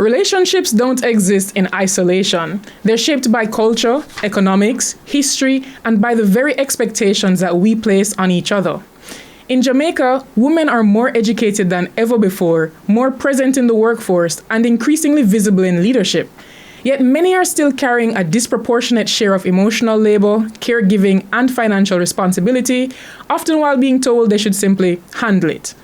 Relationships don't exist in isolation. They're shaped by culture, economics, history, and by the very expectations that we place on each other. In Jamaica, women are more educated than ever before, more present in the workforce, and increasingly visible in leadership. Yet many are still carrying a disproportionate share of emotional labor, caregiving, and financial responsibility, often while being told they should simply handle it.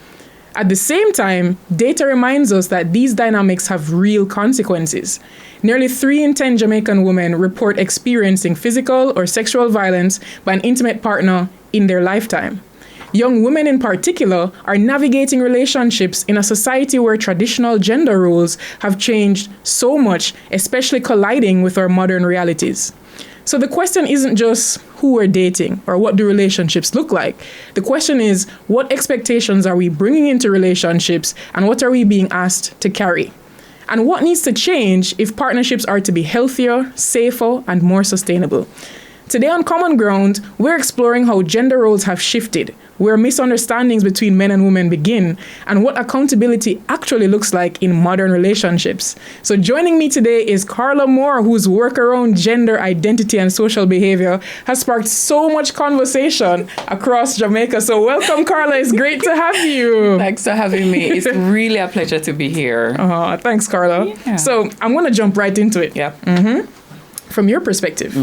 At the same time, data reminds us that these dynamics have real consequences. Nearly 3 in 10 Jamaican women report experiencing physical or sexual violence by an intimate partner in their lifetime. Young women in particular are navigating relationships in a society where traditional gender roles have changed so much, especially colliding with our modern realities. So the question isn't just who we're dating or what do relationships look like. The question is, what expectations are we bringing into relationships and what are we being asked to carry? And what needs to change if partnerships are to be healthier, safer, and more sustainable? Today on Common Ground, we're exploring how gender roles have shifted, where misunderstandings between men and women begin, and what accountability actually looks like in modern relationships. So joining me today is Carla Moore, whose work around gender identity and social behavior has sparked so much conversation across Jamaica. So welcome, Carla. It's great to have you. Thanks for having me. It's really a pleasure to be here. Thanks, Carla. Yeah. So I'm going to jump right into it. Yeah. From your perspective,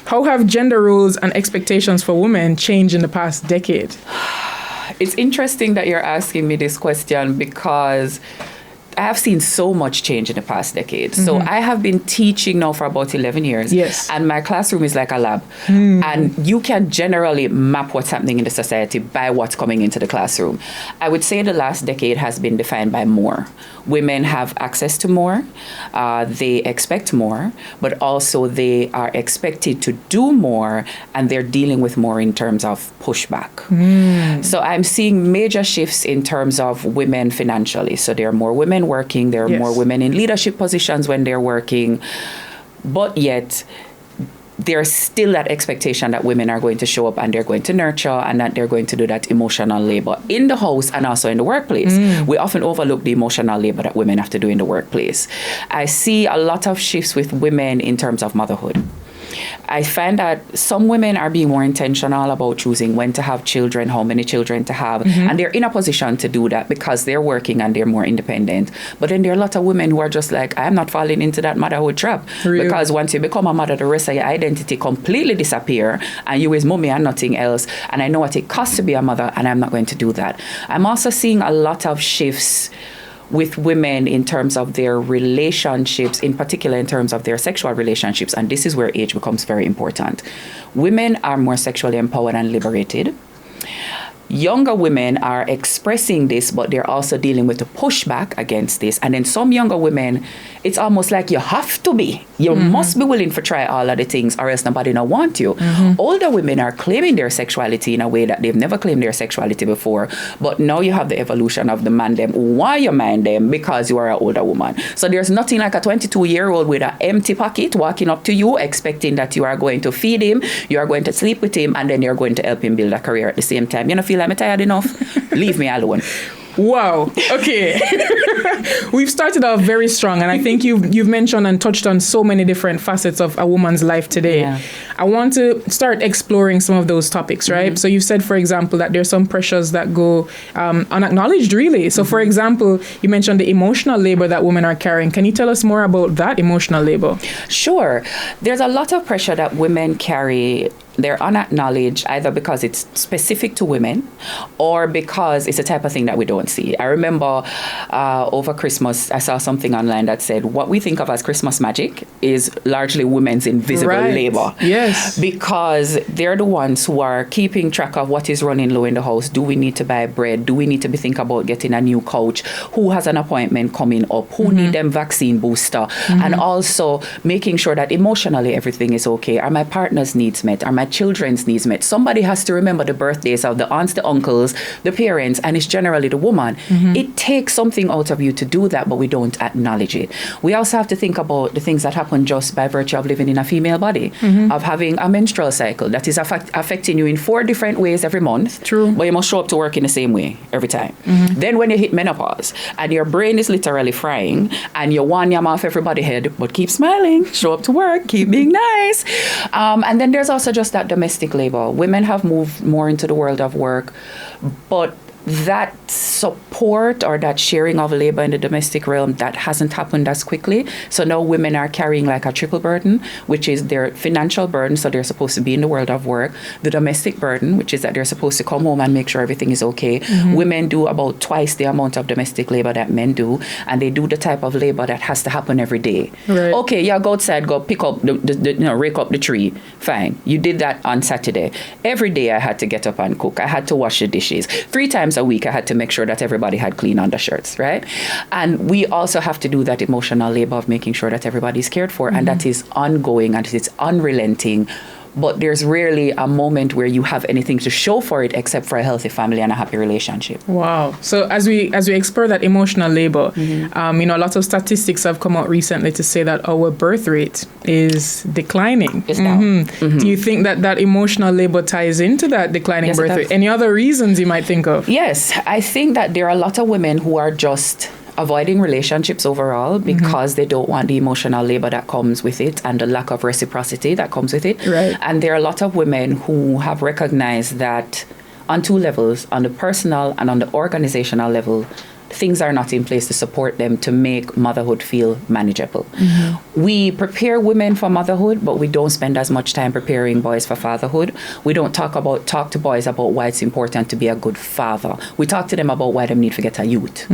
how have gender roles and expectations for women changed in the past decade? It's interesting that you're asking me this question because I have seen so much change in the past decade. So I have been teaching now for about 11 years. Yes. And my classroom is like a lab. And you can generally map what's happening in the society by what's coming into the classroom. I would say the last decade has been defined by more. Women have access to more. They expect more, but also they are expected to do more, and they're dealing with more in terms of pushback. So I'm seeing major shifts in terms of women financially. So there are more women working, there are more women in leadership positions when they're working, but yet there's still that expectation that women are going to show up and they're going to nurture and that they're going to do that emotional labor in the house and also in the workplace. We often overlook the emotional labor that women have to do in the workplace. I see a lot of shifts with women in terms of motherhood. I find that some women are being more intentional about choosing when to have children, how many children to have, and they're in a position to do that because they're working and they're more independent. But then there are a lot of women who are just like, I'm not falling into that motherhood trap. Really? Because once you become a mother, the rest of your identity completely disappear and you is mommy and nothing else. And I know what it costs to be a mother, and I'm not going to do that. I'm also seeing a lot of shifts with women in terms of their relationships, in particular in terms of their sexual relationships. And this is where age becomes very important. Women are more sexually empowered and liberated. Younger women are expressing this, but they're also dealing with the pushback against this. And then some younger women, it's almost like you have to be. You must be willing to try all of the things or else nobody don't want you. Older women are claiming their sexuality in a way that they've never claimed their sexuality before. But now you have the evolution of the man them. Why you mind them? Because you are an older woman. So there's nothing like a 22-year-old with an empty pocket walking up to you, expecting that you are going to feed him, you are going to sleep with him, and then you're going to help him build a career at the same time. You don't feel like I'm tired enough? Leave me alone. Wow. Okay. We've started off very strong, and I think you've mentioned and touched on so many different facets of a woman's life today. Yeah. I want to start exploring some of those topics, right? So you said, for example, that there's some pressures that go unacknowledged, really. So, for example, you mentioned the emotional labor that women are carrying. Can you tell us more about that emotional labor? Sure. There's a lot of pressure that women carry. They're unacknowledged either because it's specific to women or because it's a type of thing that we don't see. I remember over Christmas, I saw something online that said what we think of as Christmas magic is largely women's invisible labor. Yes. Because they're the ones who are keeping track of what is running low in the house. Do we need to buy bread? Do we need to be thinking about getting a new couch? Who has an appointment coming up? Who need them vaccine booster? And also making sure that emotionally everything is okay. Are my partner's needs met? Are my children's needs met. Somebody has to remember the birthdays of the aunts, the uncles, the parents, and it's generally the woman. It takes something out of you to do that, but we don't acknowledge it. We also have to think about the things that happen just by virtue of living in a female body, of having a menstrual cycle that is affecting you in 4 different ways every month. True. But you must show up to work in the same way every time. Then when you hit menopause and your brain is literally frying and you want yam off everybody's head, but keep smiling, show up to work, keep being nice. And then there's also just that domestic labor. Women have moved more into the world of work, but that support or that sharing of labor in the domestic realm, that hasn't happened as quickly. So now women are carrying like a triple burden, which is their financial burden, so they're supposed to be in the world of work, the domestic burden, which is that they're supposed to come home and make sure everything is okay. Women do about twice the amount of domestic labor that men do, and they do the type of labor that has to happen every day. Right. Okay, yeah, go outside, go pick up rake up the tree. Fine. You did that on Saturday. Every day I had to get up and cook. I had to wash the dishes. 3 times a week I had to make sure that everybody had clean undershirts, right? And we also have to do that emotional labor of making sure that everybody's cared for, and that is ongoing and it's unrelenting. But there's rarely a moment where you have anything to show for it except for a healthy family and a happy relationship. Wow. So as we explore that emotional labor, lots of statistics have come out recently to say that our birth rate is declining. It's down. Do you think that emotional labor ties into that declining birth rate? Any other reasons you might think of? Yes. I think that there are a lot of women who are just avoiding relationships overall because they don't want the emotional labor that comes with it and the lack of reciprocity that comes with it. Right. And there are a lot of women who have recognized that on 2 levels, on the personal and on the organizational level, things are not in place to support them to make motherhood feel manageable. We prepare women for motherhood, but we don't spend as much time preparing boys for fatherhood. We don't talk to boys about why it's important to be a good father. We talk to them about why they need to get a youth.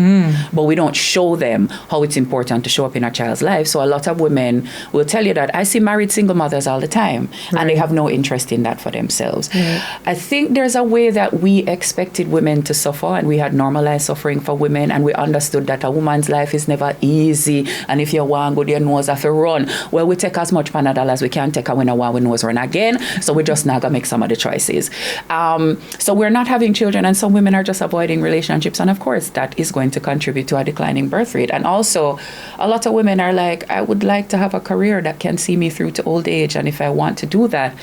But we don't show them how it's important to show up in a child's life. So a lot of women will tell you that I see married single mothers all the time, and they have no interest in that for themselves. I think there's a way that we expected women to suffer, and we had normalized suffering for women, and we understood that a woman's life is never easy, and if you want to go your nose off a run, well, we take as much Panadol as we can take, and when I want we nose run again, so we're just not gonna make some of the choices. So we're not having children, and some women are just avoiding relationships, and of course that is going to contribute to a declining birth rate. And also a lot of women are like, I would like to have a career that can see me through to old age, and if I want to do that,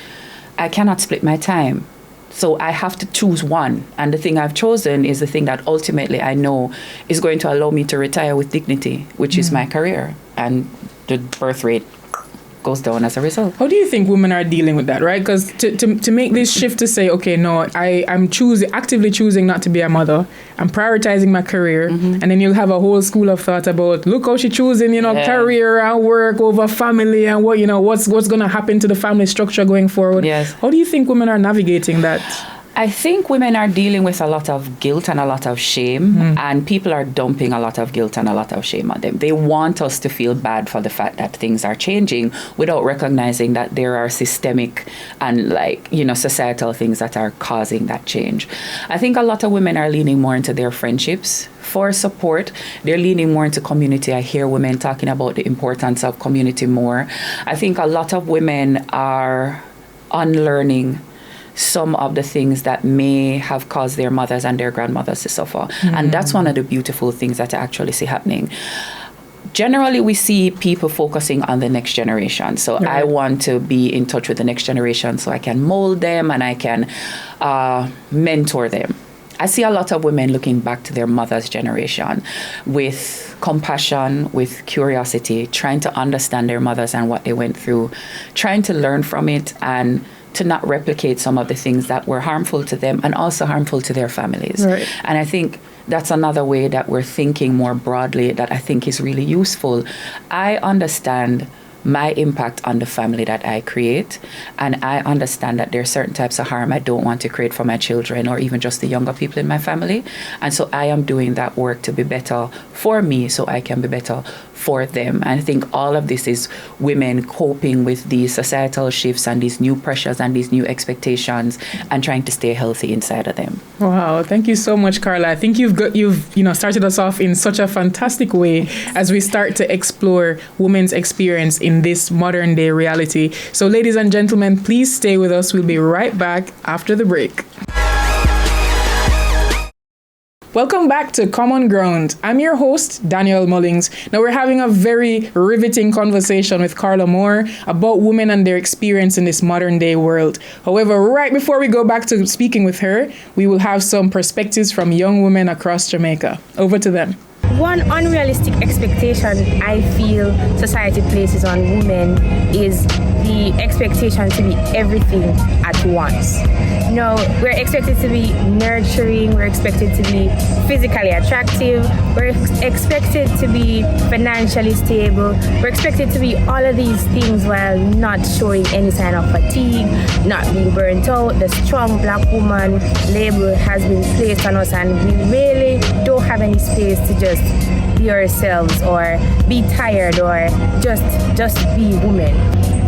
I cannot split my time. So I have to choose one. And the thing I've chosen is the thing that ultimately I know is going to allow me to retire with dignity, which is my career. And the birth rate goes down as a result. How do you think women are dealing with that, right? Because to make this shift to say, okay, no, I'm actively choosing not to be a mother. I'm prioritizing my career. And then you'll have a whole school of thought about, look how she's choosing, career and work over family and what's going to happen to the family structure going forward. Yes. How do you think women are navigating that? I think women are dealing with a lot of guilt and a lot of shame, and people are dumping a lot of guilt and a lot of shame on them. They want us to feel bad for the fact that things are changing without recognizing that there are systemic and societal things that are causing that change. I think a lot of women are leaning more into their friendships for support. They're leaning more into community. I hear women talking about the importance of community more. I think a lot of women are unlearning some of the things that may have caused their mothers and their grandmothers to suffer. And that's one of the beautiful things that I actually see happening. Generally, we see people focusing on the next generation. So I want to be in touch with the next generation so I can mold them and I can mentor them. I see a lot of women looking back to their mother's generation with compassion, with curiosity, trying to understand their mothers and what they went through, trying to learn from it and to not replicate some of the things that were harmful to them and also harmful to their families. Right. And I think that's another way that we're thinking more broadly that I think is really useful. I understand my impact on the family that I create, and I understand that there are certain types of harm I don't want to create for my children or even just the younger people in my family. And so I am doing that work to be better for me so I can be better for them. And I think all of this is women coping with these societal shifts and these new pressures and these new expectations and trying to stay healthy inside of them. Wow, thank you so much, Carla. I think you've started us off in such a fantastic way as we start to explore women's experience in this modern day reality. So ladies and gentlemen, please stay with us. We'll be right back after the break. Welcome back to Common Ground. I'm your host, Daniel Mullings. Now we're having a very riveting conversation with Carla Moore about women and their experience in this modern day world. However, right before we go back to speaking with her, we will have some perspectives from young women across Jamaica. Over to them. One unrealistic expectation I feel society places on women is the expectation to be everything at once. You know, we're expected to be nurturing, we're expected to be physically attractive, we're expected to be financially stable, we're expected to be all of these things while not showing any sign of fatigue, not being burnt out. The strong black woman label has been placed on us, and we really don't have any space to just be ourselves or be tired or just be women.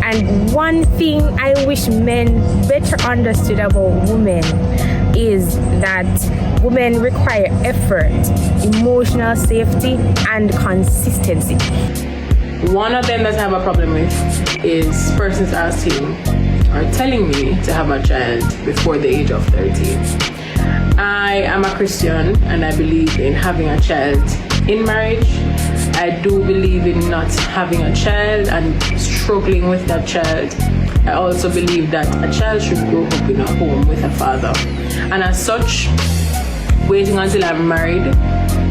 And one thing I wish men better understood about women is that women require effort, emotional safety, and consistency. One of them that I have a problem with is persons asking or telling me to have a child before the age of 13. I am a Christian and I believe in having a child in marriage. I do believe in not having a child and struggling with that child. I also believe that a child should grow up in a home with a father. And as such, waiting until I'm married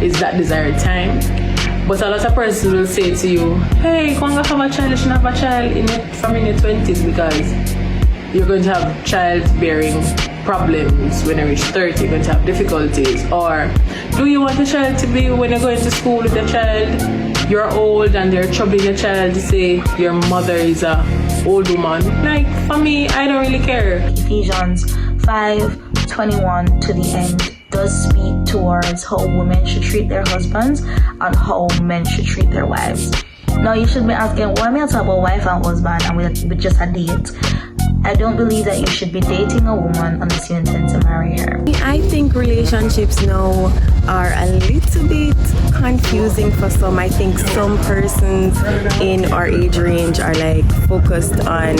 is that desired time. But a lot of persons will say to you, hey, come and have a child, you should have a child from in your 20s because you're going to have childbearing problems when you reach 30, you're going to have difficulties. Or do you want a child to be when you're going to school with a child, you're old and they're troubling your child to say your mother is a old woman? Like, for me, I don't really care. Ephesians 5:21 to the end does speak towards how women should treat their husbands and how men should treat their wives. Now you should be asking, why am I talking about wife and husband and we just a date? I don't believe that you should be dating a woman unless you intend to marry her. I think relationships now are a little bit confusing for some. I think some persons in our age range are like focused on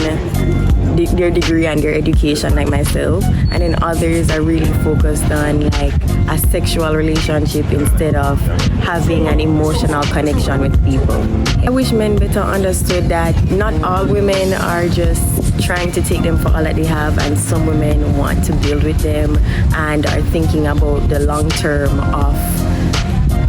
their degree and their education, like myself, and then others are really focused on like a sexual relationship instead of having an emotional connection with people. I wish men better understood that not all women are just trying to take them for all that they have, and some women want to build with them and are thinking about the long term of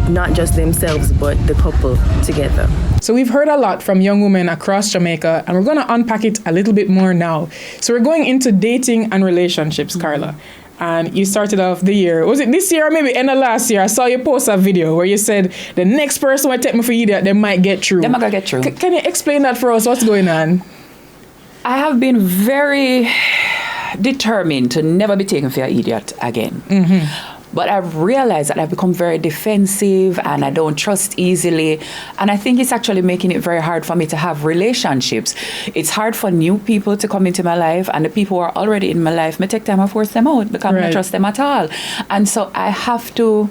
not just themselves but the couple together. So we've heard a lot from young women across Jamaica, and we're going to unpack it a little bit more now. So we're going into dating and relationships, Carla. And you started off the year, was it this year or maybe end of last year? I saw you post a video where you said the next person will take me for idiot, they might get through. They might get through. Can you explain that for us? What's going on? I have been very determined to never be taken for an idiot again. Mm-hmm. But I've realized that I've become very defensive and I don't trust easily. And I think it's actually making it very hard for me to have relationships. It's hard for new people to come into my life, and the people who are already in my life, I take time to force them out because I don't trust them at all. And so I have to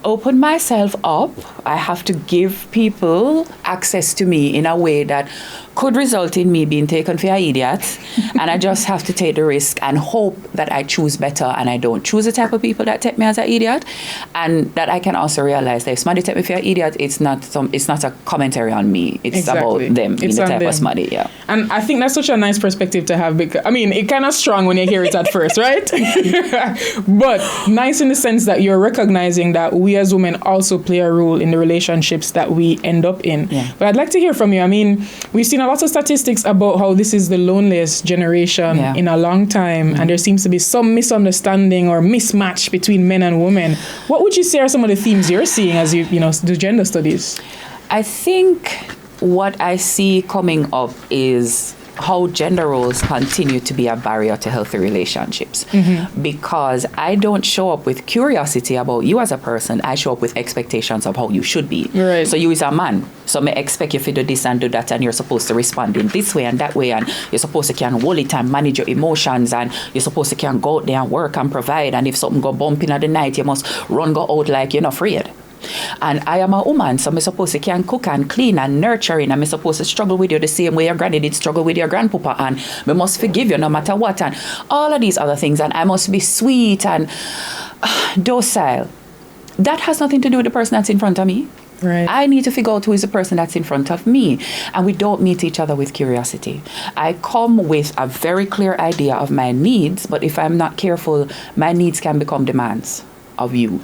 open myself up. I have to give people access to me in a way that could result in me being taken for an idiot. And I just have to take the risk and hope that I choose better and I don't choose the type of people that take me as an idiot. And that I can also realize that if somebody take me for an idiot, it's not a commentary on me. It's about them being the type of somebody, yeah. And I think that's such a nice perspective to have, because I mean, it kind of strong when you hear it at first, right? But nice in the sense that you're recognizing that we as women also play a role in the relationships that we end up in. Yeah. But I'd like to hear from you. I mean, we've seen a lot of statistics about how this is the loneliest generation in a long time, and there seems to be some misunderstanding or mismatch between men and women. What would you say are some of the themes you're seeing as you do gender studies? I think what I see coming up is how gender roles continue to be a barrier to healthy relationships. Because I don't show up with curiosity about you as a person. I show up with expectations of how you should be. Right. So you is a man. So I expect you to do this and do that, and you're supposed to respond in this way and that way, and you're supposed to can hold it and manage your emotions, and you're supposed to can go out there and work and provide, and if something go bump in at the night, you must run go out like you're not afraid. And I am a woman, so I'm supposed to can cook and clean and nurturing, and I'm supposed to struggle with you the same way your granny did struggle with your grandpapa, and we must forgive you no matter what, and all of these other things, and I must be sweet and docile. That has nothing to do with the person that's in front of me. Right. I need to figure out who is the person that's in front of me. And we don't meet each other with curiosity. I come with a very clear idea of my needs, but if I'm not careful, my needs can become demands of you,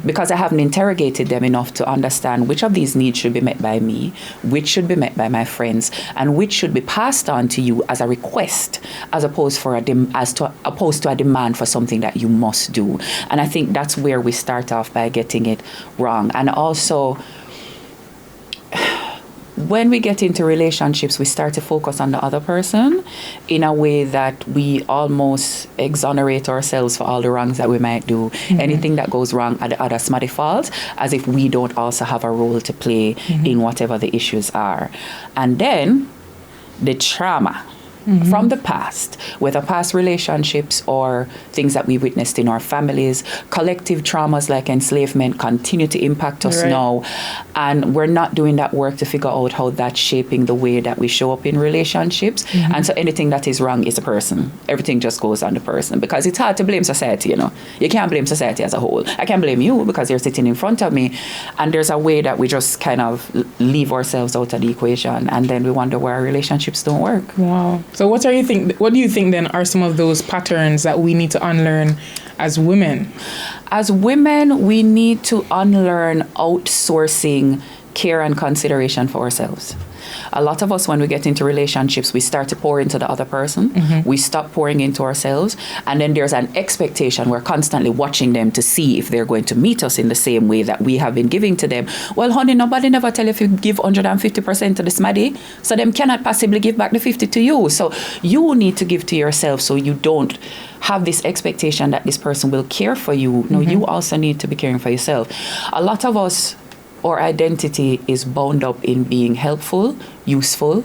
because I haven't interrogated them enough to understand which of these needs should be met by me, which should be met by my friends, and which should be passed on to you as a request, as opposed to a demand for something that you must do. And I think that's where we start off by getting it wrong. And also, when we get into relationships, we start to focus on the other person in a way that we almost exonerate ourselves for all the wrongs that we might do. Anything that goes wrong at the other somebody fault, as if we don't also have a role to play in whatever the issues are. And then the trauma from the past, whether past relationships or things that we witnessed in our families, collective traumas like enslavement continue to impact us now. And we're not doing that work to figure out how that's shaping the way that we show up in relationships. And so anything that is wrong is a person. Everything just goes on the person, because it's hard to blame society, you know. You can't blame society as a whole. I can't blame you because you're sitting in front of me. And there's a way that we just kind of leave ourselves out of the equation, and then we wonder why our relationships don't work. Wow. So what do you think then are some of those patterns that we need to unlearn as women? As women, we need to unlearn outsourcing care and consideration for ourselves. A lot of us, when we get into relationships, we start to pour into the other person. We stop pouring into ourselves. And then there's an expectation. We're constantly watching them to see if they're going to meet us in the same way that we have been giving to them. Well, honey, nobody never tell you if you give 150% to the smaddy, so them cannot possibly give back the 50 to you. So you need to give to yourself, so you don't have this expectation that this person will care for you. No, you also need to be caring for yourself. A lot of us, our identity is bound up in being helpful, useful,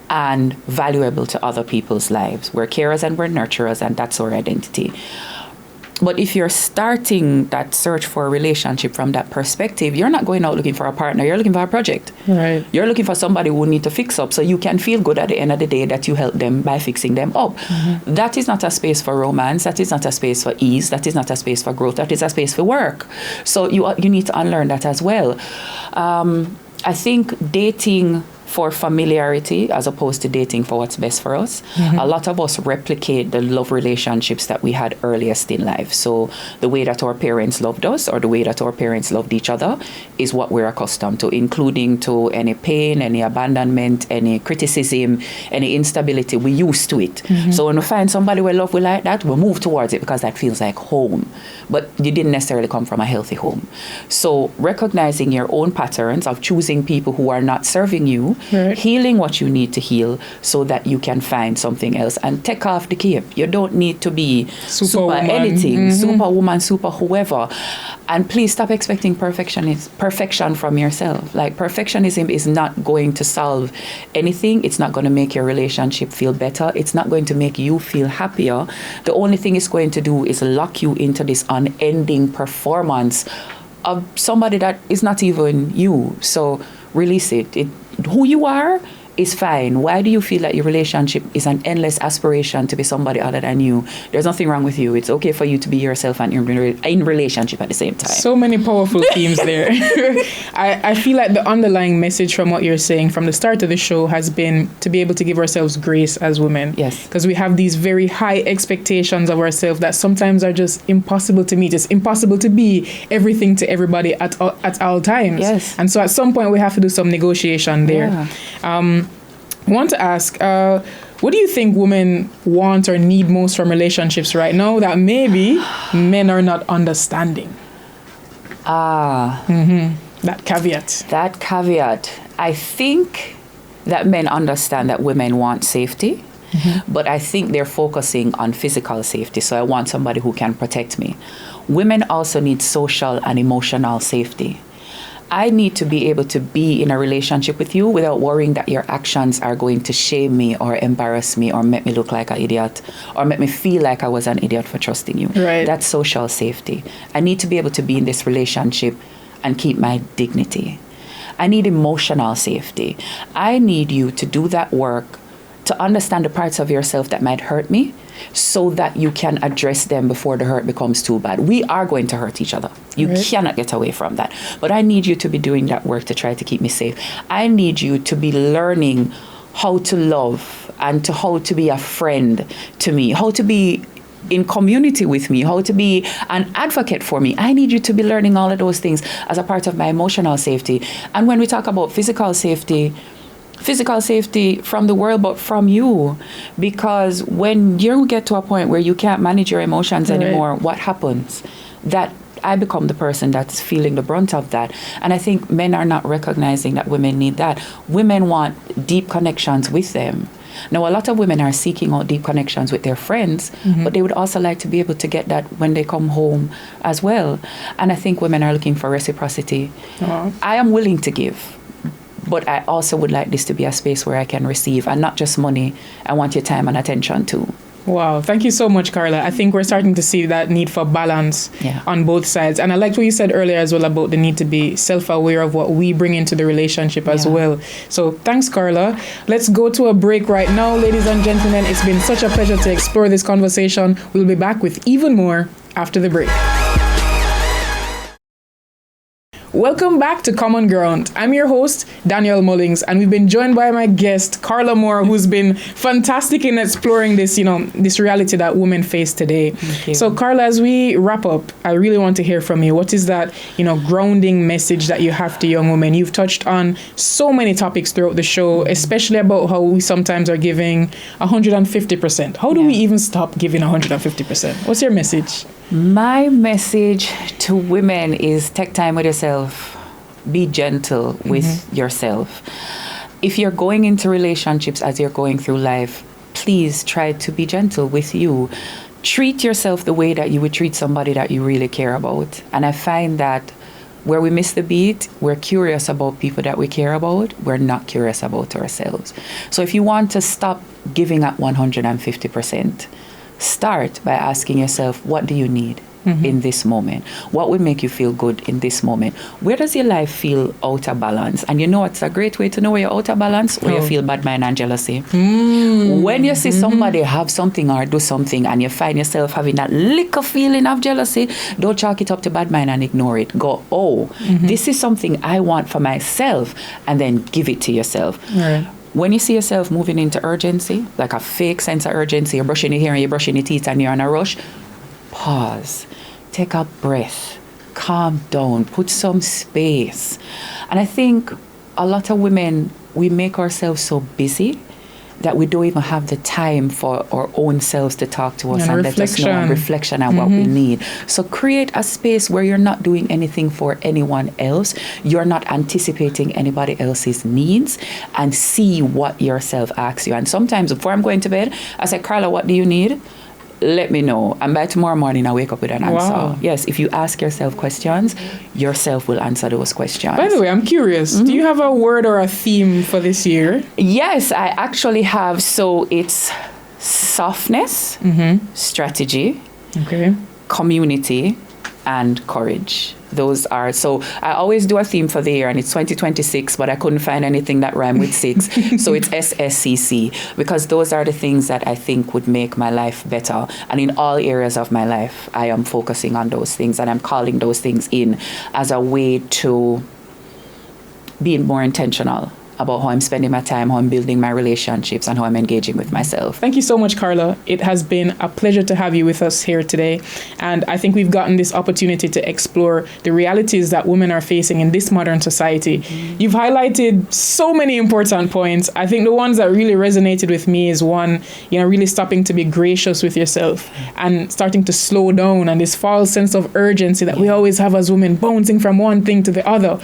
and valuable to other people's lives. We're carers and we're nurturers, and that's our identity. But if you're starting that search for a relationship from that perspective, you're not going out looking for a partner, you're looking for a project. Right. You're looking for somebody who need to fix up so you can feel good at the end of the day that you help them by fixing them up. That is not a space for romance, that is not a space for ease, that is not a space for growth, that is a space for work. So you need to unlearn that as well. I think dating for familiarity as opposed to dating for what's best for us. A lot of us replicate the love relationships that we had earliest in life. So the way that our parents loved us or the way that our parents loved each other is what we're accustomed to, including to any pain, any abandonment, any criticism, any instability. We're used to it. So when we find somebody we love, we like that, we move towards it because that feels like home. But you didn't necessarily come from a healthy home. So recognizing your own patterns of choosing people who are not serving you, healing what you need to heal so that you can find something else and take off the cape. You don't need to be super anything, superwoman, super whoever. And please stop expecting perfection from yourself. Like, perfectionism is not going to solve anything. It's not going to make your relationship feel better. It's not going to make you feel happier. The only thing it's going to do is lock you into this unending performance of somebody that is not even you. So release it. Who you are is fine. Why do you feel that your relationship is an endless aspiration to be somebody other than you? There's nothing wrong with you. It's okay for you to be yourself and in relationship at the same time. So many powerful themes there. I feel like the underlying message from what you're saying from the start of the show has been to be able to give ourselves grace as women. Yes. Because we have these very high expectations of ourselves that sometimes are just impossible to meet. It's impossible to be everything to everybody at all times. Yes. And so at some point we have to do some negotiation there. Yeah. I want to ask, what do you think women want or need most from relationships right now that maybe men are not understanding? That caveat. That caveat. I think that men understand that women want safety But I think they're focusing on physical safety. So I want somebody who can protect me. Women also need social and emotional safety. I need to be able to be in a relationship with you without worrying that your actions are going to shame me or embarrass me or make me look like an idiot or make me feel like I was an idiot for trusting you. Right. That's social safety. I need to be able to be in this relationship and keep my dignity. I need emotional safety. I need you to do that work to understand the parts of yourself that might hurt me so that you can address them before the hurt becomes too bad. We are going to hurt each other. You cannot get away from that. But I need you to be doing that work to try to keep me safe. I need you to be learning how to love and how to be a friend to me, how to be in community with me, how to be an advocate for me. I need you to be learning all of those things as a part of my emotional safety. And when we talk about physical safety from the world, but from you. Because when you get to a point where you can't manage your emotions anymore, what happens? That I become the person that's feeling the brunt of that. And I think men are not recognizing that women need that. Women want deep connections with them. Now, a lot of women are seeking out deep connections with their friends, but they would also like to be able to get that when they come home as well. And I think women are looking for reciprocity. I am willing to give. But I also would like this to be a space where I can receive, and not just money. I want your time and attention too. Wow. Thank you so much, Carla. I think we're starting to see that need for balance on both sides. And I liked what you said earlier as well about the need to be self-aware of what we bring into the relationship as well. So thanks, Carla. Let's go to a break right now, ladies and gentlemen. It's been such a pleasure to explore this conversation. We'll be back with even more after the break. Welcome back to Common Ground. I'm your host, Danielle Mullings, and we've been joined by my guest, Carla Moore, who's been fantastic in exploring this, this reality that women face today. So, Carla, as we wrap up, I really want to hear from you. What is that, grounding message that you have to young women? You've touched on so many topics throughout the show, especially about how we sometimes are giving 150%. How do we even stop giving 150%? What's your message? My message to women is take time with yourself. Be gentle with yourself. If you're going into relationships as you're going through life, please try to be gentle with you. Treat yourself the way that you would treat somebody that you really care about. And I find that where we miss the beat, we're curious about people that we care about. We're not curious about ourselves. So if you want to stop giving at 150%, start by asking yourself, what do you need in this moment? What would make you feel good in this moment? Where does your life feel out of balance? And it's a great way to know where you're out of balance, where you feel bad mind and jealousy. When you see somebody have something or do something and you find yourself having that little feeling of jealousy, don't chalk it up to bad mind and ignore it. Go, this is something I want for myself, and then give it to yourself. When you see yourself moving into urgency, like a fake sense of urgency, you're brushing your hair and you're brushing your teeth and you're in a rush, pause, take a breath, calm down, put some space. And I think a lot of women, we make ourselves so busy that we don't even have the time for our own selves to talk to us and let us know and reflection on what we need. So create a space where you're not doing anything for anyone else. You're not anticipating anybody else's needs, and see what yourself asks you. And sometimes before I'm going to bed, I say, Carla, what do you need? Let me know. And by tomorrow morning, I wake up with an answer. Yes, if you ask yourself questions, yourself will answer those questions. By the way, I'm curious. Do you have a word or a theme for this year? Yes, I actually have. So it's softness, strategy, community, and courage. Those are, so I always do a theme for the year, and it's 2026, but I couldn't find anything that rhymed with 6. So it's SSCC, because those are the things that I think would make my life better. And in all areas of my life, I am focusing on those things, and I'm calling those things in as a way to be more intentional about how I'm spending my time, how I'm building my relationships, and how I'm engaging with myself. Thank you so much, Carla. It has been a pleasure to have you with us here today. And I think we've gotten this opportunity to explore the realities that women are facing in this modern society. You've highlighted so many important points. I think the ones that really resonated with me is one, really stopping to be gracious with yourself and starting to slow down, and this false sense of urgency that we always have as women, bouncing from one thing to the other.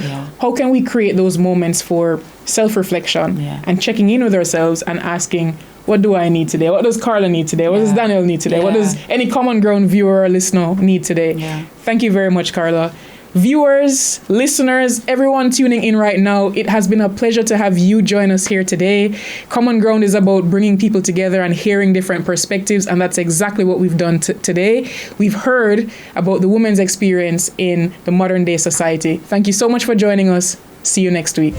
How can we create those moments for self-reflection and checking in with ourselves and asking, what do I need today? What does Carla need today? What does Daniel need today? What Yeah. does any common ground viewer or listener need today? Yeah. Thank you very much, Carla. Viewers, listeners, everyone tuning in right now, it has been a pleasure to have you join us here today. Common Ground is about bringing people together and hearing different perspectives, and that's exactly what we've done today. We've heard about the women's experience in the modern day society. Thank you so much for joining us. See you next week.